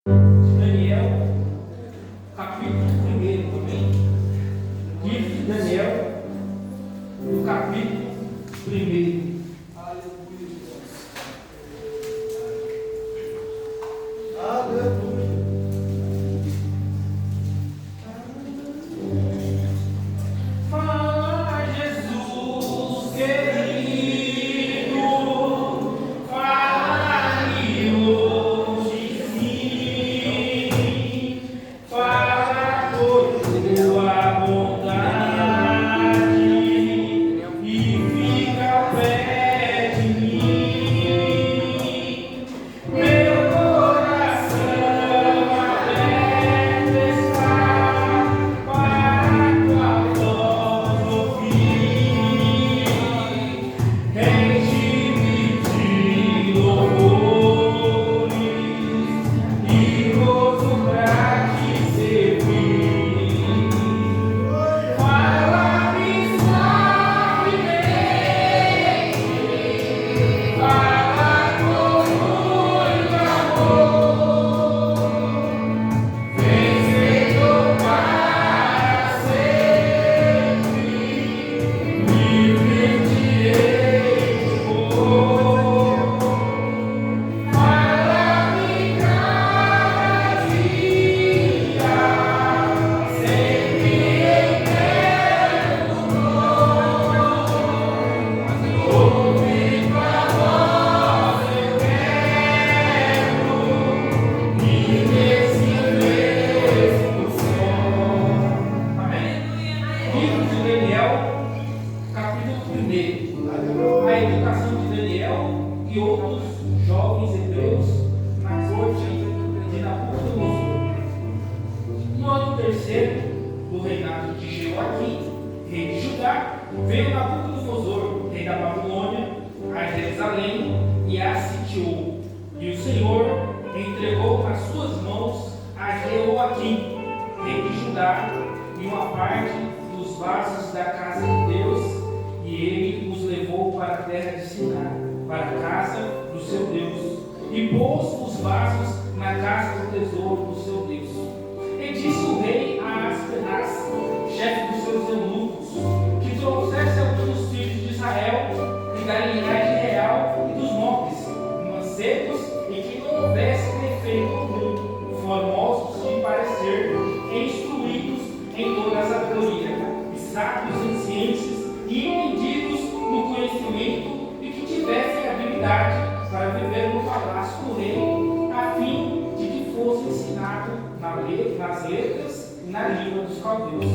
Daniel, capítulo 1, também. Livro de Daniel, no capítulo 1. Veio Nabucodonosor, rei da Babilônia, a Jerusalém e a sitiou. E o Senhor entregou nas suas mãos a Jeoaquim, rei de Judá, e uma parte dos vasos da casa de Deus, e ele os levou para a terra de Siná, para a casa do seu Deus, e pôs os vasos na casa do tesouro do seu Deus. E disse o rei a Aspenaz, chefe dos seus eunucos, que trouxesse alguns dos filhos de Israel, e da linhagem real e dos nobres, mancebos, e que não houvesse defeito algum, formosos de parecer, instruídos em toda a sabedoria, e sábios em ciências, e entendidos no conhecimento, e que tivessem habilidade para viver no palácio do rei, a fim de que fosse ensinado nas letras e na língua dos caldeus.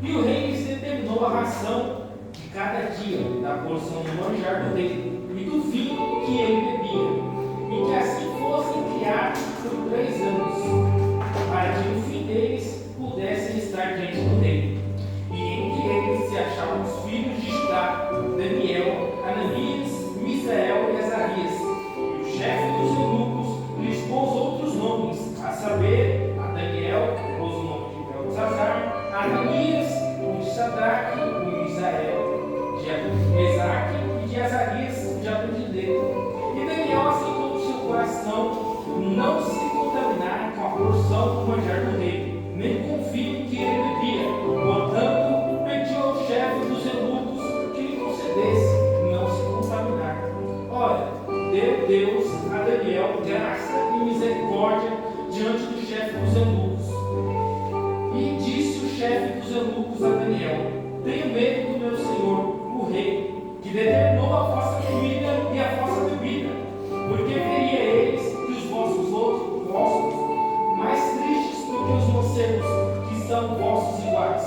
E o rei lhes determinou a ração de cada dia da porção do manjar do rei e do vinho que ele bebia, e que assim fossem criados por 3 anos, para que no fim deles pudessem estar diante do rei. E entre eles se achavam os filhos de Judá, Daniel, Ananias, Misael e Azarias. E o chefe dos eunucos lhes pôs outros nomes, a saber, a Daniel pôs o nome de Beltesazar, a Ananias o de Sadraque, o de Misael, de Mesaque e de Azarias, de Abednego. E Daniel aceitou no seu coração não se contaminar com a porção do manjar do rei, nem com o vinho que ele bebia. Portanto, pediu ao chefe dos eunucos que lhe concedesse não se contaminar. Ora, deu Deus a Daniel graça e misericórdia diante do chefe dos eunucos. E disse o chefe dos eunucos a Daniel: tenho medo do meu senhor, o rei, que determinou a vossa comida e a vossa bebida, porque veria eles que os vossos mais tristes do que os mancebos, que são vossos iguais.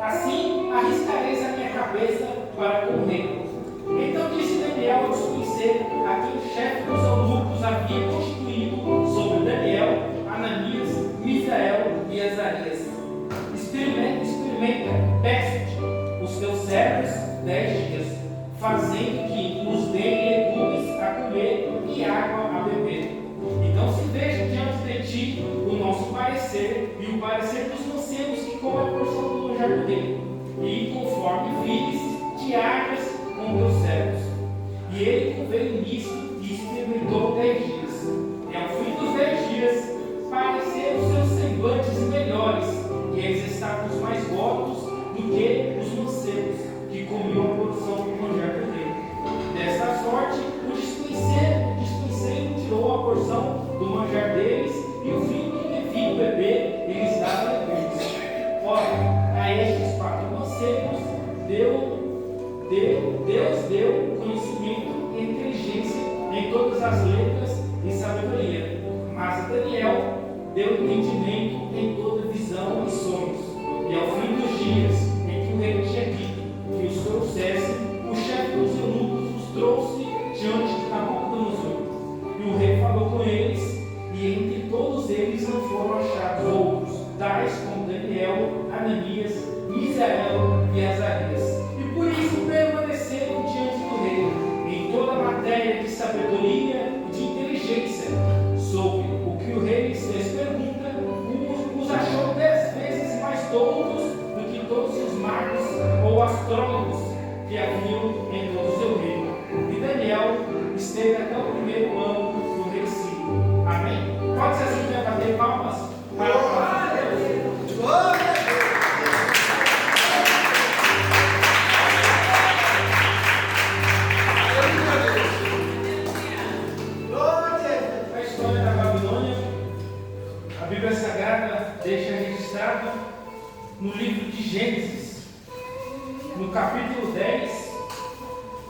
Assim arriscareis a minha cabeça para com o rei. Então disse Daniel aos conselheiros, a quem o chefe dos eunucos havia constituído sobre Daniel, Ananias, Misael e Azarias: experimenta, peço-te, os teus servos 10 dias, fazendo que nos deem legumes a comer e água a beber. Então se veja diante de ti o nosso parecer e o parecer dos mancebos que comem a porção do manjar do rei, e conforme vires, te hagas com teus servos. E ele conveio nisto e experimentou 10 dias. E ao fim dos 10 dias e comiam a porção do manjar do rei. Desta sorte, o dispenseiro tirou a porção do manjar deles e o vinho que deviam beber, eles davam a eles. Ora, a estes 4 mancebos Deus deu conhecimento e inteligência em todas as letras e sabedoria. Mas a Daniel deu entendimento em toda visão e sonhos. E ao fim dos dias em que o rei tinha dito que os trouxesse, o chefe dos eunucos os trouxe diante de Nabucodonosor. E o rei falou com eles, e entre todos eles não foram achados outros, tais como Daniel, Ananias, Misael e Azarias. E por isso permaneceram diante do rei, em toda a matéria de sabedoria e de inteligência. Sobre o que o rei lhes fez pergunta, os achou 10 vezes mais doutos do que todos os magos ou astrólogos que haviam em todo o seu reino. E Daniel esteve até o 1º ano do rei Ciro. Amém? Pode ser assim, vai bater palmas para a palavra de Deus. Glória a Deus! A história da Babilônia, a Bíblia Sagrada deixa registrado no livro de Gênesis, no capítulo 10,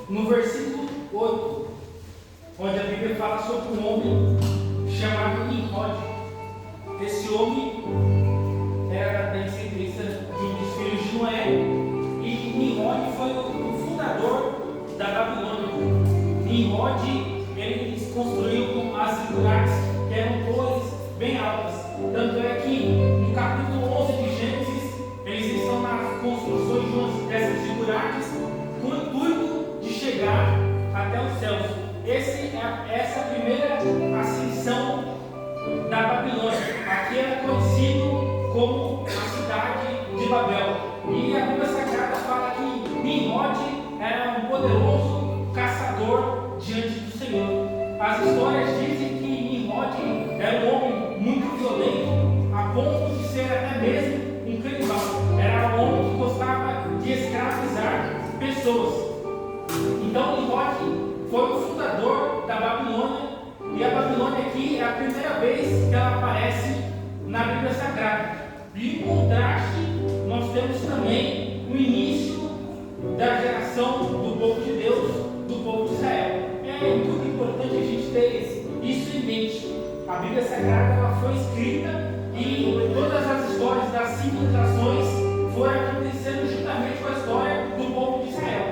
no versículo 8, onde a Bíblia fala sobre um homem chamado Nimrod. Esse homem era da descendência de um dos filhos de Noé, e Nimrod foi o fundador da Babilônia. Nimrod, ele construiu as zigurates, que eram torres bem altas. Tanto é que no capítulo 11 de Gênesis, eles estão nas construções de uma dessas zigurates com o intuito de chegar até os céus. Essa primeira ascensão da Babilônia. Aqui era conhecido como a cidade de Babel. E a Bíblia Sagrada fala que Nimrod era um poderoso caçador diante do Senhor. As histórias dizem que Nimrod era um homem muito violento, a ponto de ser até mesmo um canibal. Era um homem que gostava de escravizar pessoas. Então Nimrod foi o fundador da Babilônia, e a Babilônia aqui é a primeira vez que ela aparece na Bíblia Sagrada. E em contraste, nós temos também o início da geração do povo de Deus, do povo de Israel. É muito importante a gente ter isso em mente. A Bíblia Sagrada ela foi escrita e todas as histórias das civilizações foram acontecendo juntamente com a história do povo de Israel.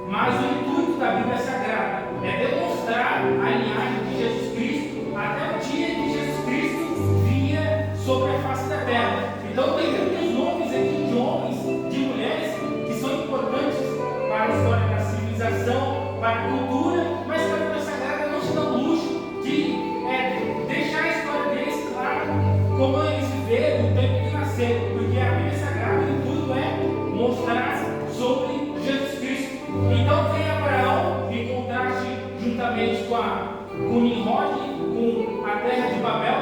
Mas o intuito da Bíblia Sagrada é demonstrar a linhagem de Jesus Cristo até o dia que Jesus Cristo vinha sobre a face da terra. Então tem muitos nomes aqui de homens, de mulheres que são importantes para a história da civilização, para a cultura, mas que a Bíblia Sagrada não se dá o luxo de deixar a história deles clara, como eles viveram, o tempo que nasceram, porque a Bíblia Sagrada, o intuito é mostrar sobre Jesus Cristo. Então vem Abraão, em contraste juntamente com Nimrod, com a terra de Babel.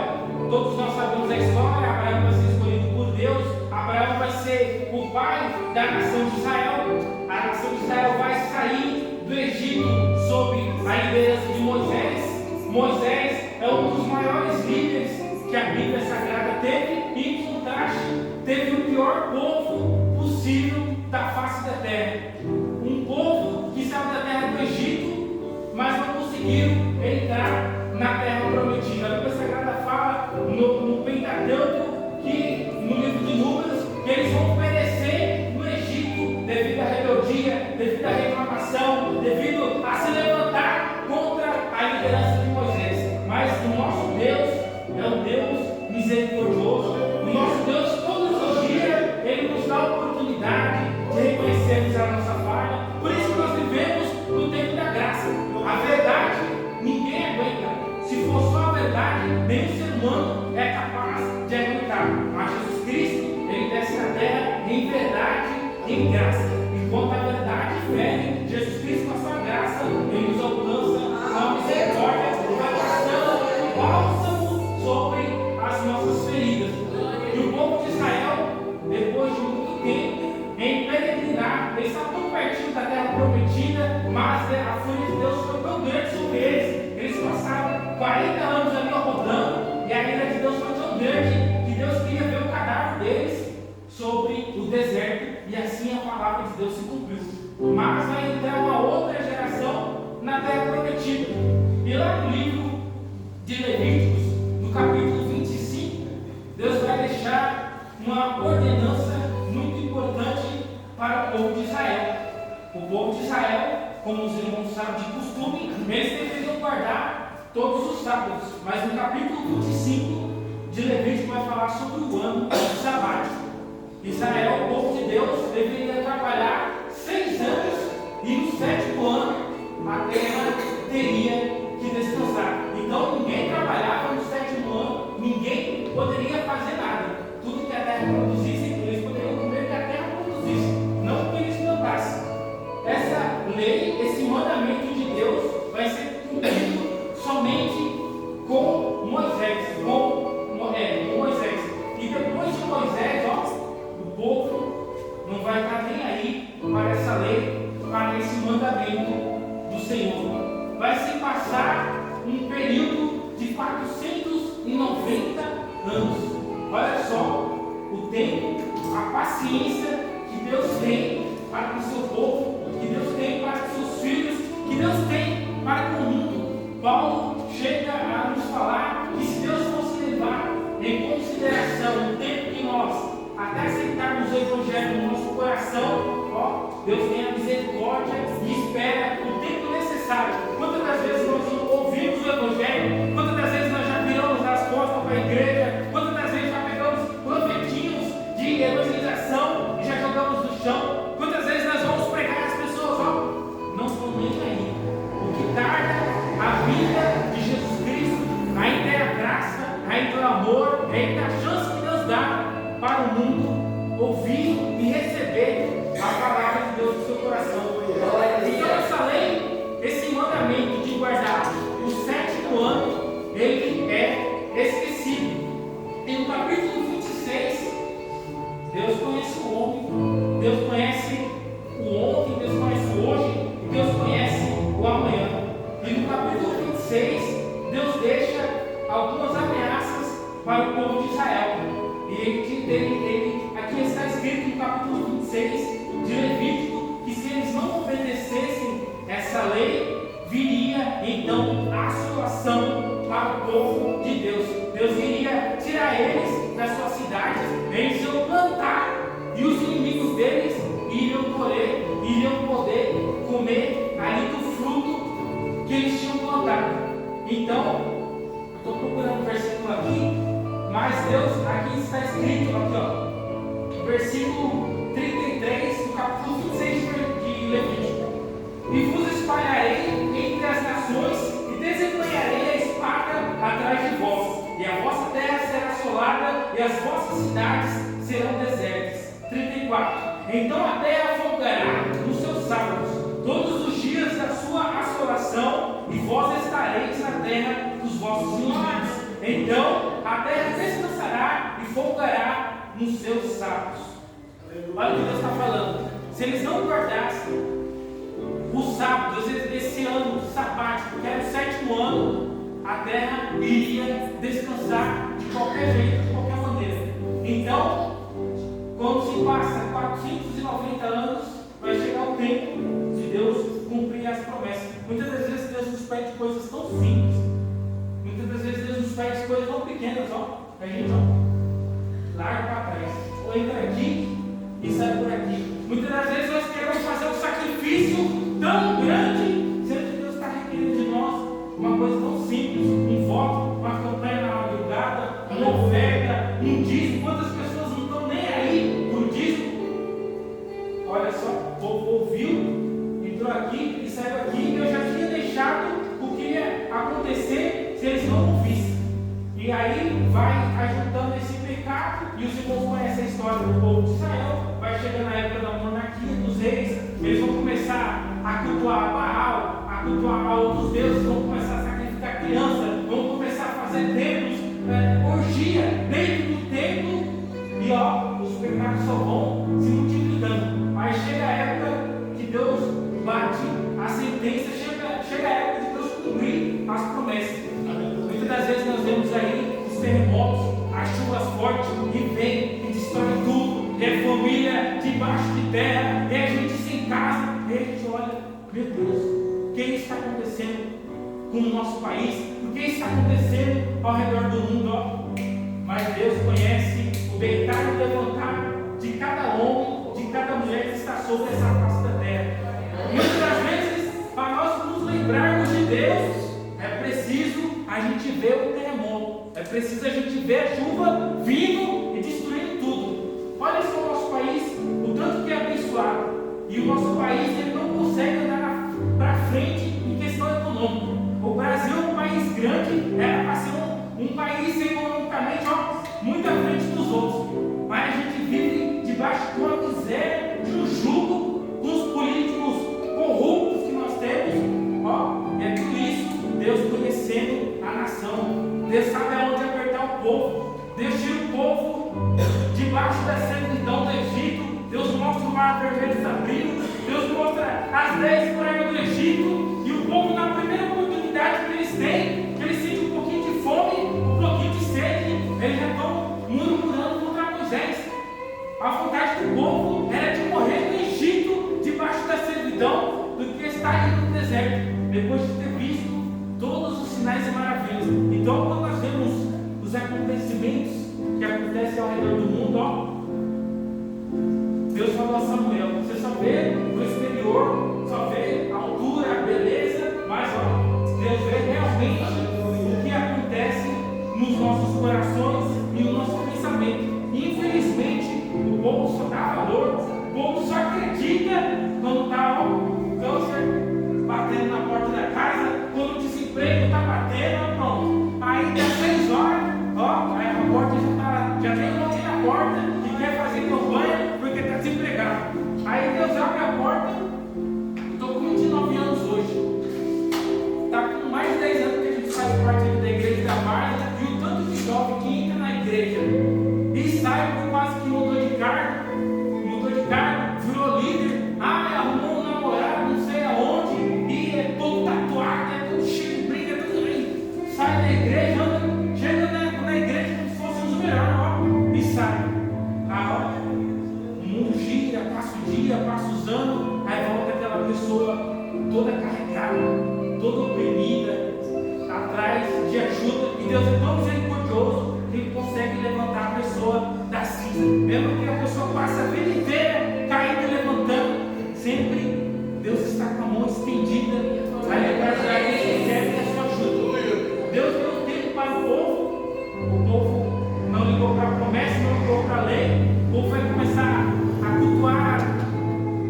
Todos nós sabemos a história. Abraão vai ser escolhido por Deus. Abraão vai ser o pai da nação de Israel. A nação de Israel vai sair do Egito sob a liderança de Moisés. Moisés é um dos maiores líderes que a Bíblia Sagrada teve, e em contraste teve o pior povo possível da face da terra. Um povo que saiu da terra do Egito, mas não conseguiram entrar na terra prometida. A Bíblia Sagrada fala no Pentateuco, que no livro de Números, que eles vão perecer no Egito devido à rebeldia, devido à reclamação, devido a se levantar contra a liderança de Moisés. Mas o nosso Deus é um Deus misericordioso. O nosso Deus, todos os dias, Ele nos dá a oportunidade de reconhecermos a nossa falha. Por isso que nós vivemos no tempo da graça. A verdade, ninguém aguenta. Se for só a verdade, nem o ser humano é capaz de aguentar. Mas Jesus Cristo, Ele desce na terra em verdade e em graça. Enquanto a verdade fere, Jesus Cristo, com a sua graça, Ele nos alcança com a misericórdia, vai passando bálsamo sobre as nossas feridas. E o povo de Israel, depois de muito tempo, em peregrinar, eles estavam tão pertinho mas vai entrar uma outra geração na terra prometida. E lá no livro de Levíticos, no capítulo 25, Deus vai deixar uma ordenança muito importante para o povo de Israel. O povo de Israel, como os irmãos sabem de costume, eles deveriam guardar todos os sábados, mas no capítulo 25 de Levítico vai falar sobre o ano sabático. Israel, o povo de Deus, deveria trabalhar 6 anos e no 7º ano a terra teria que descansar. Então ninguém trabalhava no 7º ano, ninguém poderia fazer nada. Tudo que a terra produzisse, eles poderiam comer o que a terra produzisse, não que eles plantassem. Essa lei, esse mandamento de Deus vai ser cumprido somente com Moisés, Moisés. E depois de Moisés, o povo não vai estar nem aí para essa lei, para esse mandamento do Senhor. Vai se passar um período de 490 anos. Olha só o tempo, a paciência que Deus tem para com o seu povo, que Deus tem para com seus filhos, que Deus tem para com o mundo. Paulo chega a nos falar que se Deus fosse levar em consideração o tempo que nós, até aceitarmos o Evangelho no nosso coração, Deus tem a misericórdia e espera o tempo necessário. Quantas das vezes nós ouvimos o Evangelho, quantas das vezes nós já viramos as costas para a igreja, quantas das vezes já pegamos panfletinhos de evangelização e já jogamos no chão, quantas vezes nós vamos pregar às pessoas, não estão nem aí. O que tarda a vida de Jesus Cristo, ainda é a graça, ainda é o amor, ainda é a chance que Deus dá para o mundo ouvir e receber a palavra de Deus no seu coração. Então essa lei, esse mandamento de guardar o 7º ano, ele é esquecido. E no capítulo 26, Deus conhece o homem, Deus conhece o ontem, Deus conhece o hoje, e Deus conhece o amanhã. E no capítulo 26, Deus deixa algumas ameaças para o povo de Israel. E aqui está escrito no capítulo 26 de Levítico que se eles não obedecessem essa lei, viria então a situação para o povo de Deus. Deus iria tirar eles das suas cidades, eles iam plantar e os inimigos deles iriam poder comer ali do fruto que eles tinham plantado. Então, estou procurando um versículo aqui, mas Deus, aqui está escrito, versículo 33, do capítulo 26 de Levítico: e vos espalharei entre as nações, e desembanharei a espada atrás de vós, e a vossa terra será assolada, e as vossas cidades serão desertas. 34. Então a terra folgará nos seus sábados, todos os dias da sua assolação, e vós estareis na terra dos vossos inimigos. Então a terra descansará e folgará nos seus sábados. Olha o que Deus está falando. Se eles não guardassem os sábados, esse ano sabático, que era o 7º ano, a terra iria descansar de qualquer jeito, de qualquer maneira. Então, quando se passa 490 anos, vai chegar o tempo de Deus cumprir as promessas. Muitas das vezes Deus nos pede coisas tão simples. Muitas das vezes Deus nos pede coisas tão pequenas, que a gente larga para trás. Ou entra aqui e sai por aqui. Muitas das vezes nós queremos fazer um sacrifício tão grande, sendo que Deus está requerendo de nós uma coisa tão simples, um voto, uma campanha na madrugada, uma oferta, um dízimo. Quantas pessoas não estão nem aí por dízimo? Olha só, o povo ouviu, entrou aqui e saiu aqui, e eu já tinha deixado o que ia acontecer se eles não ouvissem. E aí vai ajuntando esse pecado, e os irmãos conhecem a história do povo de Israel. Vai chegando na época da monarquia, dos reis, eles vão começar a cultuar Baal, a cultuar outros deuses, vão começar a sacrificar crianças, vão começar a fazer templos, orgia dentro do templo, e os pecados só vão se multiplicando. Aí chega a época que Deus bate a sentença, chega a época de Deus cumprir as promessas. Muitas das vezes nós vemos aí os terremotos, as chuvas fortes, e vem e destrói tudo, e a família debaixo de terra, e a gente sem casa, e a gente acontecendo ao redor do mundo, ó. Mas Deus conhece o deitar e o levantar de cada homem, de cada mulher que está sobre essa face da terra. Muitas vezes, para nós nos lembrarmos de Deus, é preciso a gente ver o terremoto, é preciso a gente ver a chuva vindo e destruindo tudo. Olha só o nosso país, o tanto que é abençoado, e o nosso país ele não consegue andar para frente em questão econômica. O Brasil é um país grande, era para ser um país economicamente muito à frente dos outros, mas a gente vive debaixo de uma miséria, de um jugo, com os políticos corruptos que nós temos, ó, é tudo isso. Deus conhecendo a nação, Deus sabe aonde apertar o povo, Deus tira o povo debaixo da servidão do Egito, Deus mostra o mar vermelho se abrindo, Deus mostra as 10 pragas do Egito, e o povo, na primeira oportunidade que eles têm, que eles sentem um pouquinho de fome, um pouquinho de sede, eles já estão murmurando contra Moisés. A vontade do povo era de morrer no Egito, debaixo da servidão, do que estar ali no deserto, depois de ter visto todos os sinais e maravilhas. Então, quando nós vemos os acontecimentos que acontecem ao redor do mundo, ó, Deus falou a Samuel: você só vê no exterior, só vê a altura, a beleza, mas ó, Deus vê realmente o que acontece nos nossos corações e no nosso pensamento. Infelizmente, o povo só dá valor, o povo só acredita quando está o câncer batendo na porta da casa, quando o desemprego está batendo, pronto. Aí dá 6 horas, ó, aí a porta já tem alguém na porta que quer fazer campanha porque está desempregado. Aí Deus abre a porta. Estou com 29 anos hoje. Está com mais de 10 anos que a gente faz parte da igreja da Marla, e o tanto de jovem que entra na igreja e sai por quase que mudou de cargo, virou líder, arrumou um namorado, não sei aonde, e é todo tatuado, é todo cheio de briga, tudo aí. Sai da igreja, chega na igreja como se fosse um melhores, ó, e sai. Olha, o mundo gira, passa o dia, passa os anos, aí volta aquela pessoa toda carregada, toda oprimida, atrás de ajuda, e Deus é tão misericordioso que Ele consegue levantar a pessoa da cinza, mesmo que a pessoa passe a vida inteira caindo e levantando, sempre Deus está com a mão estendida a levar quem quer a sua ajuda. Deus deu tempo para o povo não ligou para a promessa, não ligou para a lei, o povo vai começar a cultuar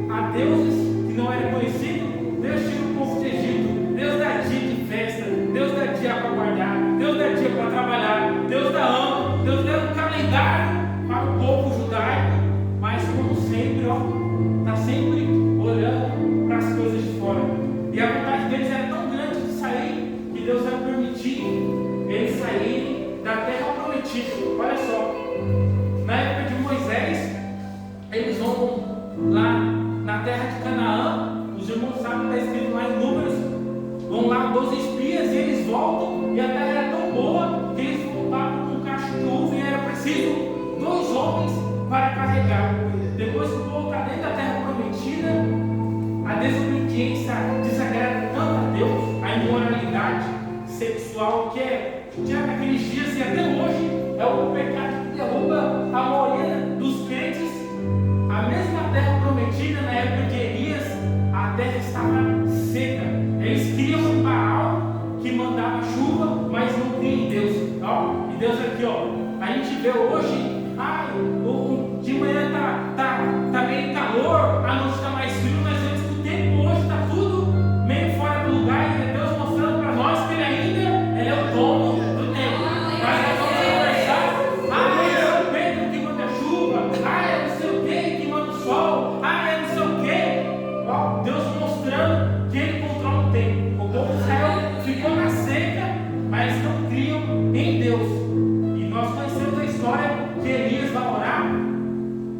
a deuses que não eram conhecidos. Deus tira o povo do Egito, Deus dá dia de festa, Deus dá dia para guardar, Deus dá dia para trabalhar, Deus dá ano, Deus dá um calendário para o povo judaico, mas como sempre, está sempre olhando para as coisas de fora. E a vontade deles era tão grande de sair, que Deus vai permitir eles saírem da terra prometida. Olha só, na época de Moisés, eles vão lá na terra de Canaã. Os irmãos sabem que está escrito lá em Números, vão lá 12 espias e eles voltam, e a terra era tão boa que eles voltavam com um cacho de uva e era preciso 2 homens para carregar. Depois que o povo está dentro da terra prometida, a desobediência desagrada tanto a Deus, a imoralidade sexual que naqueles dias e até hoje é o pecado que derruba a maioria dos crentes. A mesma terra prometida na época de Elias, a terra estava seca. Eles criam um Baal que mandava chuva, mas não cria em Deus. E Deus aqui, a gente vê hoje, de manhã tá meio calor, à noite está mais frio, mas vemos que o tempo hoje está tudo meio fora do lugar, e Deus mostrando para nós que Ele é o dono do tempo. Mas nós vamos conversar, é o Pedro que manda chuva, é não sei o que que manda o sol, é não sei o que. Deus mostrando que Ele controla o tempo. O povo de Israel ficou na seca, mas não criam em Deus. E nós conhecemos a história que Elias vai orar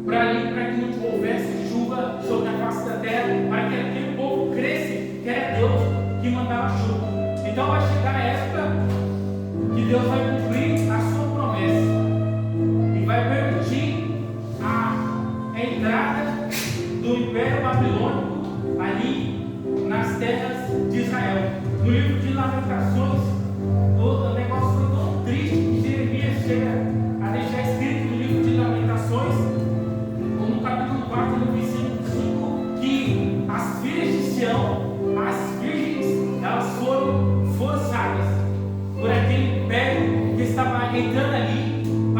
para que não houvesse chuva sobre a face da terra, para que aquele povo cresce, que era Deus que mandava chuva. Então vai chegar a época que Deus vai cumprir a sua promessa e vai permitir a entrada do Império Babilônico ali nas terras de Israel. No livro de Lamentações,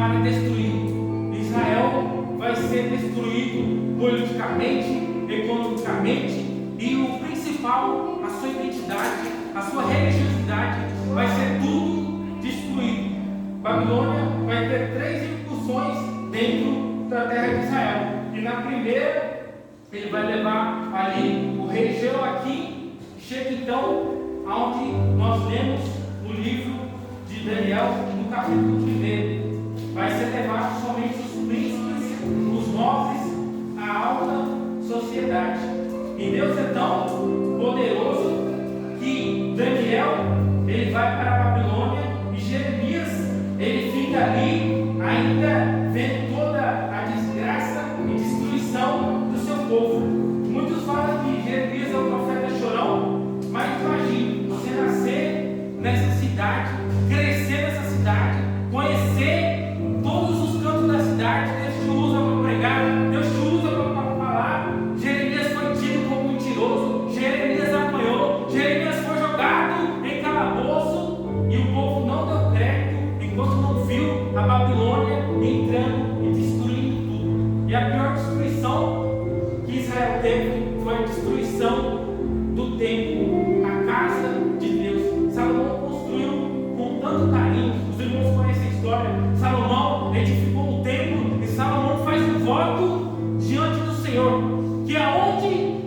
para destruí-lo. Israel vai ser destruído politicamente, economicamente, e o principal, a sua identidade, a sua religiosidade, vai ser tudo destruído. Babilônia vai ter 3 incursões dentro da terra de Israel. E na primeira, ele vai levar ali o rei Jeoaquim. Chega então aonde nós lemos no livro de Daniel, no capítulo 1. Vai ser levado somente os príncipes, os nobres, a alta sociedade. E Deus é tão poderoso que Daniel, ele vai para a Babilônia, e Jeremias, ele fica ali, ainda vendo toda a desgraça e destruição do seu povo. Muitos falam que Jeremias é o profeta chorão, mas imagine, você nascer nessa cidade, crescer nessa cidade, conhecer todos os cantos da cidade. Deus te usa para pregar, Deus te usa para falar. Jeremias foi tido como mentiroso, Jeremias apanhou, Jeremias foi jogado em calabouço, e o povo não deu crédito enquanto não viu a Babilônia entrando e destruindo tudo. E a pior destruição que Israel teve foi a destruição do templo, a casa de Deus. Salomão construiu com tanto carinho, os irmãos conhecem a história. Salomão edificou um templo, e Salomão faz um voto diante do Senhor, que aonde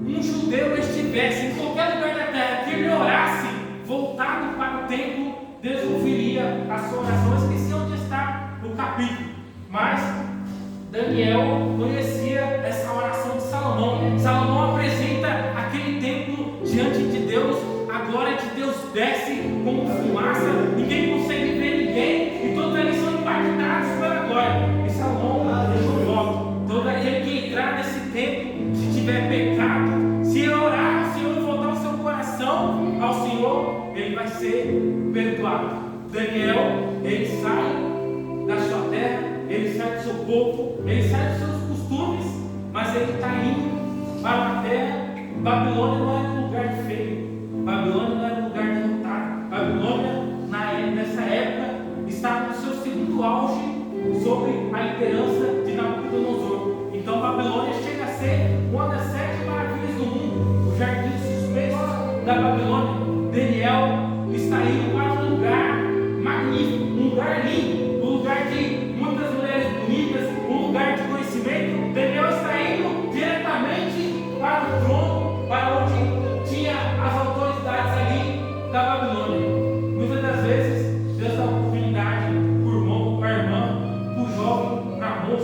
um judeu estivesse, em qualquer lugar da terra, que ele orasse voltado para o templo, Deus ouviria a sua oração. Eu esqueci onde está o capítulo, mas Daniel conhecia essa oração de Salomão. Salomão apresenta aquele templo diante de Deus, a glória de Deus desce como fumaça, ninguém consegue ver ninguém, e todos eles são impactados pela glória. E Salomão deixou voto: todo aquele que entrar nesse templo, se tiver pecado, se orar ao Senhor e voltar o seu coração ao Senhor, ele vai ser perdoado. Daniel, ele sai da sua terra, ele sai do seu povo, ele sai dos seus costumes, mas ele está indo para uma terra. Babilônia não era um lugar feio, Babilônia não era um lugar derrotado. Babilônia, nessa época, estava no seu segundo auge sobre a liderança de Nabucodonosor. Então Babilônia chega a ser uma das 7 maravilhas do mundo, o jardim suspenso da Babilônia. Daniel está indo para um lugar magnífico, um lugar lindo, um lugar de muitas mulheres bonitas, um lugar de conhecimento. Daniel está indo diretamente para o trono, para onde tinha as autoridades ali da Babilônia. Muitas das vezes Deus dá oportunidade para o irmão, para a irmã, para o jovem, para a moça,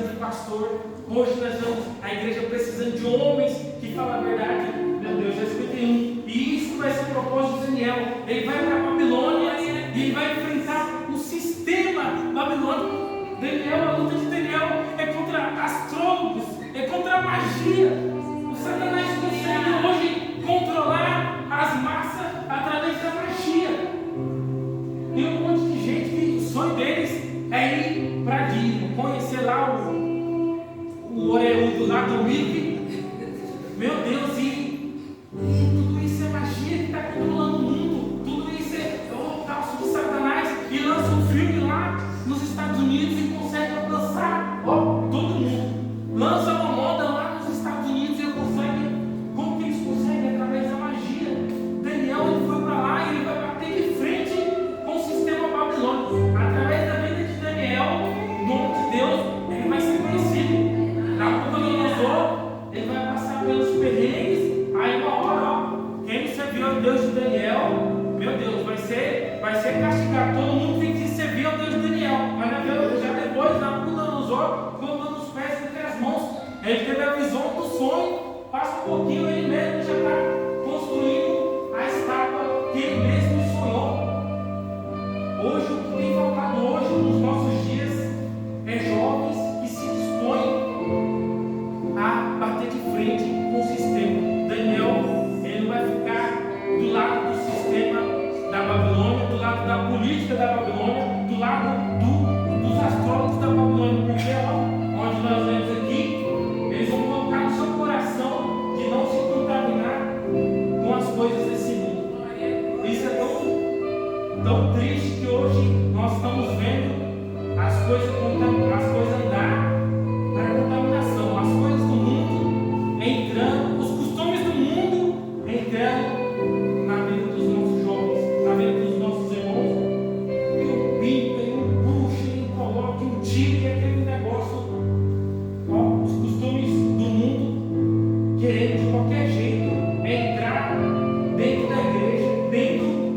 de pastor, hoje nós vemos a igreja precisando de homens que falam a verdade. Meu Deus, já 51. E isso vai ser o propósito de Daniel. Ele vai para a Babilônia e ele vai enfrentar o sistema babilônico. Daniel, a luta de Daniel é contra astrólogos, é contra a magia. O Satanás consegue hoje controlar as massas através da magia. Tem um monte de gente que o sonho deles é ir para Disney, conhecer lá o orelhudo lá do Mickey. Meu Deus, e tudo isso é magia que está controlando o mundo. Tudo isso é o calço de Satanás. E lança um filme lá nos Estados Unidos e consegue alcançar todo mundo. Lança uma moda lá nos Estados Unidos e consegue. Como que eles conseguem? Através da magia. Daniel, ele foi para lá e ele vai bater de frente com o sistema babilônico. Através da vida de Daniel, o nome de Deus, ele vai ser conhecido. Nabucodonosor, ele vai passar pelos perrengues. Aí uma hora, quem serviu ao Deus de Daniel, meu Deus, vai ser castigado. Todo mundo tem que servir ao Deus de Daniel. Mas já depois, Nabucodonosor colocando os pés entre as mãos. Ele teve a visão do sonho. Passa um pouquinho, ele mesmo já está construindo a estátua que ele mesmo sonhou. Hoje, o que tem faltado hoje nos nossos dias é jovens que se dispõem a bater de frente com o sistema. Daniel, ele vai ficar do lado do sistema da Babilônia, do lado da política da Babilônia, do lado dos astrólogos da Babilônia, porque onde nós vemos aqui, eles vão colocar no seu coração de não se contaminar com as coisas desse mundo. Isso é tão triste que hoje nós estamos vendo as coisas andar para a contaminação, as coisas do mundo entrando, os costumes do mundo entrando na vida dos nossos jovens, na vida dos nossos irmãos. E um pipa, e um puxa, e coloca, um tira, e aquele negócio. Os costumes do mundo querendo de qualquer jeito entrar dentro da igreja,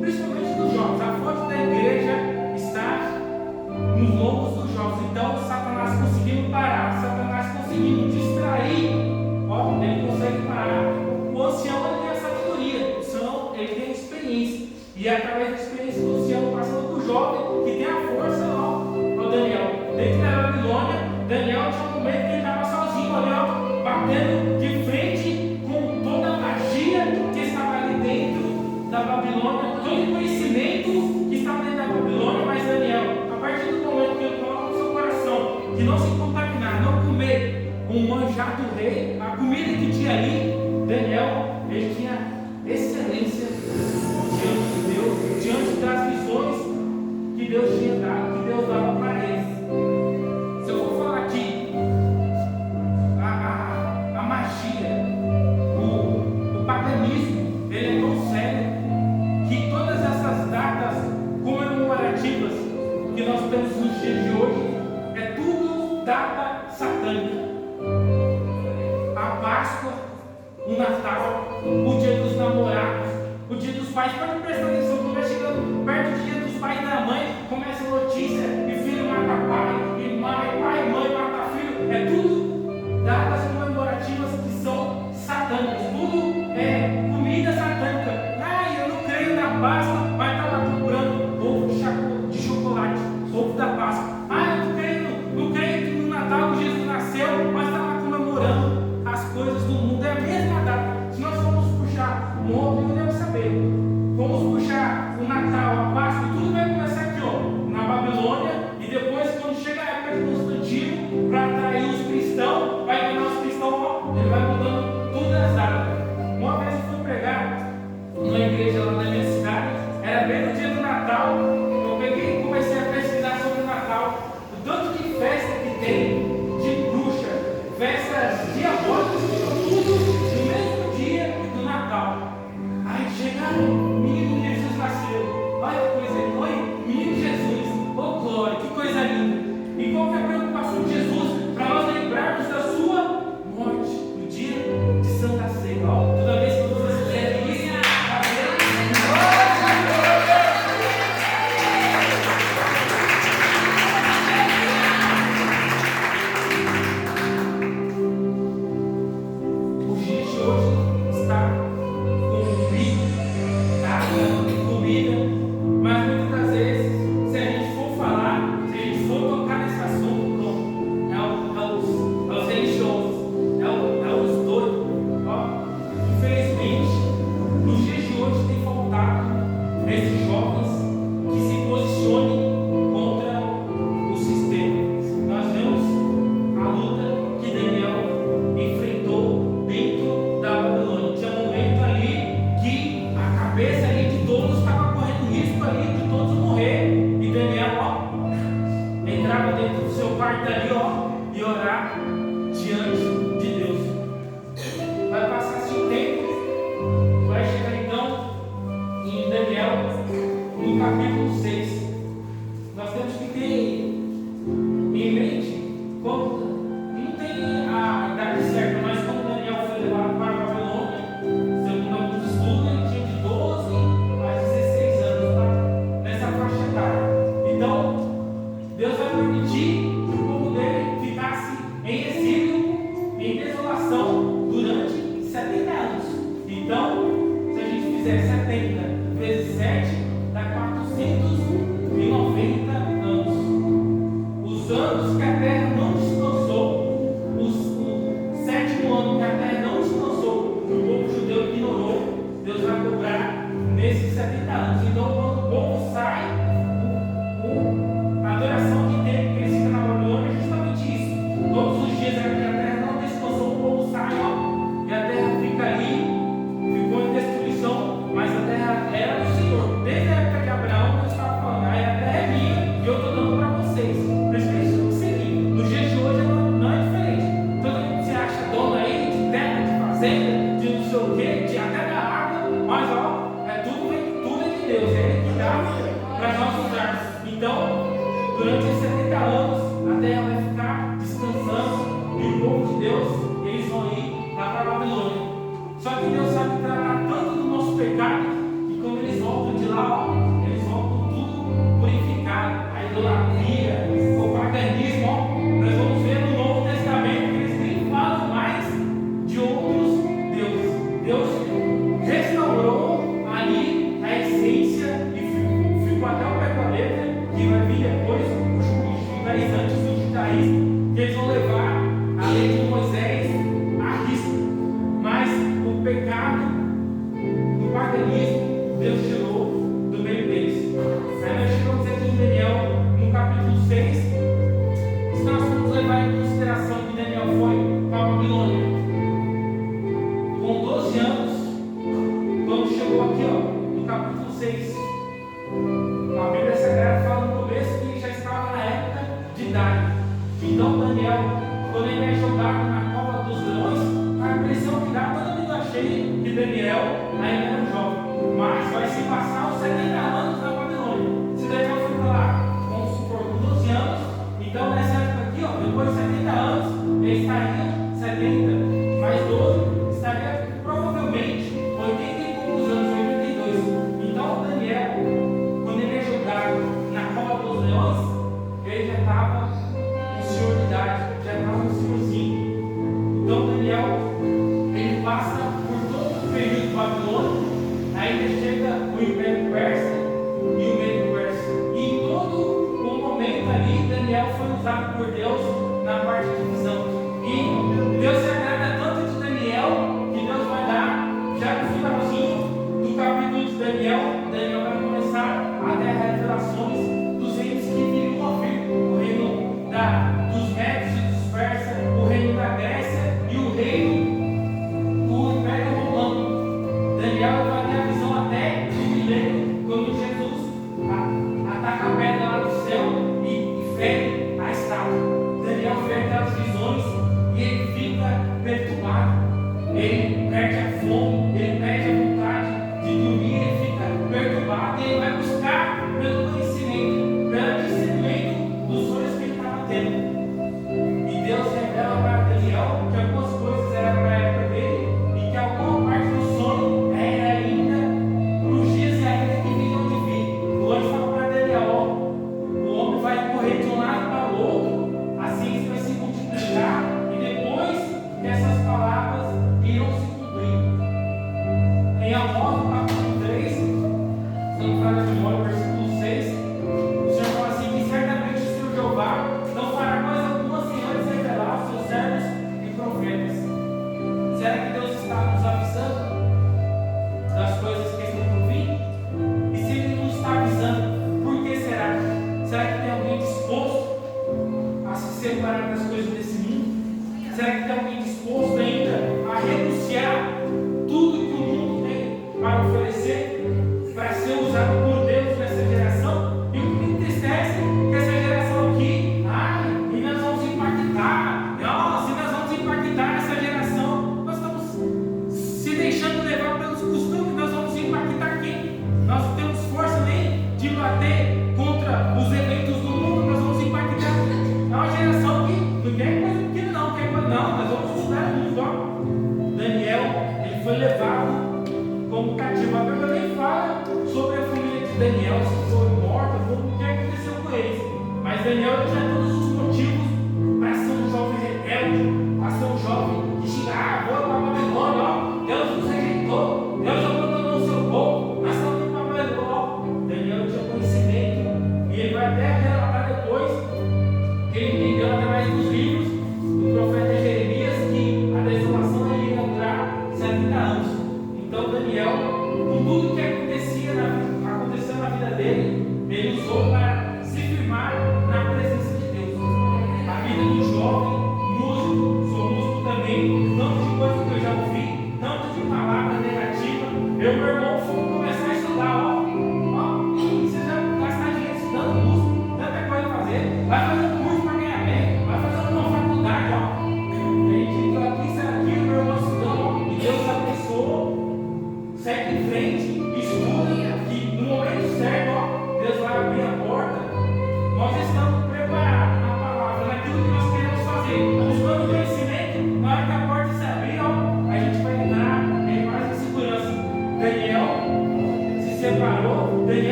principalmente dos jovens. A fonte da igreja está nos lombos dos jovens. Então, Satanás conseguindo parar, Satanás conseguindo distrair, ele consegue parar. O ancião, ele tem a sabedoria, o ancião, ele tem a experiência. E é através da experiência do ancião, passando para o jovem, que tem a força, o Daniel. Dentro da Babilônia, Daniel tinha um momento que ele estava sozinho ali, batendo de frente com toda a magia que estava ali dentro da Babilônia, todo o conhecimento que estava dentro da Babilônia. Mas Daniel, a partir do momento que ele coloca no seu coração de não se contaminar, não comer o manjar do rei, a comida que tinha ali, Daniel, ele tinha excelência diante de Deus, diante das visões que Deus tinha dado, que Deus dava para eles. Se eu for falar aqui, a magia, o paganismo, ele é tão sério que todas essas datas comemorativas que nós temos nos dias de hoje é tudo data satânica. A Páscoa, o Natal, o Dia dos Namorados, o Dia dos Pais. Pode prestar atenção, quando vai chegando perto do Dia dos Pais e da Mãe, começa a notícia, e filho mata pai, e pai e mãe mata filho. É tudo datas comemorativas que são satânicas, tudo é comida satânica. Eu não creio na Páscoa, mas está lá comprando ovo de chocolate, ovo da Páscoa. Eu não creio que no Natal Jesus nasceu, mas está lá comemorando as coisas do mundo. É a mesma data. Se nós formos puxar um outro, eu devo saber. Vamos puxar o Natal, a Páscoa, tudo vai começar aqui, na Babilônia, e depois, quando chega lei de Moisés à risca, mas o pecado, o paganismo, Deus tirou do meio deles. Aí nós chegamos aqui em Daniel, no capítulo 6, se nós vamos levar em consideração que Daniel foi para a Babilônia com 12 anos, quando chegou aqui, no capítulo 6, a Bíblia Sagrada fala no começo que ele já estava na época de idade. Então Daniel, quando ele é jogado na cova dos leões, a impressão que dá, toda vez eu achei que Daniel ainda era jovem, mas vai se passar os 70 anos na Babilônia. Se Daniel foi para lá, vamos supor, com 12 anos, então nessa época aqui, depois de 70 anos, ele estaria 70 mais 12, estaria provavelmente 80 e poucos anos, 82. Então Daniel, quando ele é jogado na cova dos leões, ele já estava um senhor de idade, já estava um senhorzinho. Então Daniel, ele passa por todo o período babilônico, ainda chega o Império Persa e o Medo Persa. E em todo o momento ali, Daniel foi usado por Deus na parte de visão. E Deus se agrada tanto de Daniel, que Deus vai dar, já no finalzinho do capítulo de Daniel, Daniel vai começar a ter revelações dos reinos que viriam a vir. O reino dos Médios e dos Persas, o reino da Grécia e o reino do Império Romano. Daniel vai ter a visão até do milênio, quando Jesus ataca a pedra lá do céu e fere a estátua. Daniel vê aquelas visões e ele fica perturbado. Ele perde a fome, ele perde a vontade de dormir, ele fica perturbado e ele vai buscar pelo conhecimento, pelo discernimento dos sonhos que ele estava tendo. E Deus revela para Daniel que algumas coisas eram para a época dele e que alguma parte do sonho era ainda para os dias e ainda que viriam de vir. O anjo fala para Daniel: o homem vai correr de um lado para o outro, a ciência vai se multiplicar e depois essas palavras irão se cumprir. Em Amós, capítulo 3, se não fala de memória, versículo 6, o Senhor fala assim: que certamente o Senhor Jeová não fará coisa alguma sem antes revelar aos seus servos e profetas. Será que Deus está nos avisando das coisas que estão por vir? E se Ele nos está avisando, por que será? Será que tem alguém disposto a se separar das coisas desse mundo? Será que tem alguém disposto ainda a renunciar tudo que o mundo tem para oferecer, para ser usado por Deus nessa geração? E o que me entristece é que essa geração aqui, e nós vamos impactar, e nós vamos impactar essa geração. Nós estamos se deixando levar pelos costumes, nós vamos impactar quem? Nós não temos força nem de bater contra os eventos do mundo, nós vamos impactar. É uma geração que não quer coisa pequena, não quer coisa, não, nós vamos mudar o mundo. Daniel, ele foi levado como cativo. A Bíblia nem fala sobre a família de Daniel, se foi morta, o que aconteceu com eles. Mas Daniel tinha todos os motivos para ser um jovem rebelde, para ser um jovem que xinga: vou para a Babilônia, Deus nos rejeitou, Deus abandonou o seu povo, nós estamos indo para a Babilônia. Daniel tinha conhecimento, e ele vai até relatar depois que ele entendeu através dos livros do profeta Jeremias que a desolação iria durar 70 anos. Então Daniel, com tudo que aconteceu na vida dele, ele usou para se firmar na presença de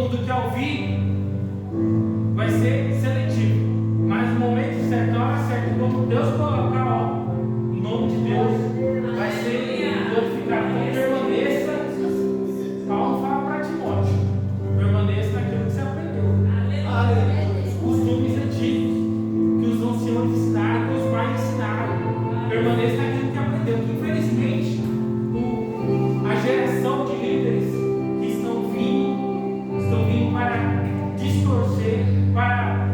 mundo quer ouvir, vai ser seletivo. Mas no momento certo, na hora certa, quando Deus colocar, ó, o nome de Deus vai ser glorificado. Então permaneça. Paulo fala para Timóteo: permaneça naquilo que você aprendeu. Os costumes antigos que os anciãos ensinaram, que os pais ensinaram. Permaneça naquilo que aprendeu. Infelizmente, a geração de líderes que estão vindo para distorcer, para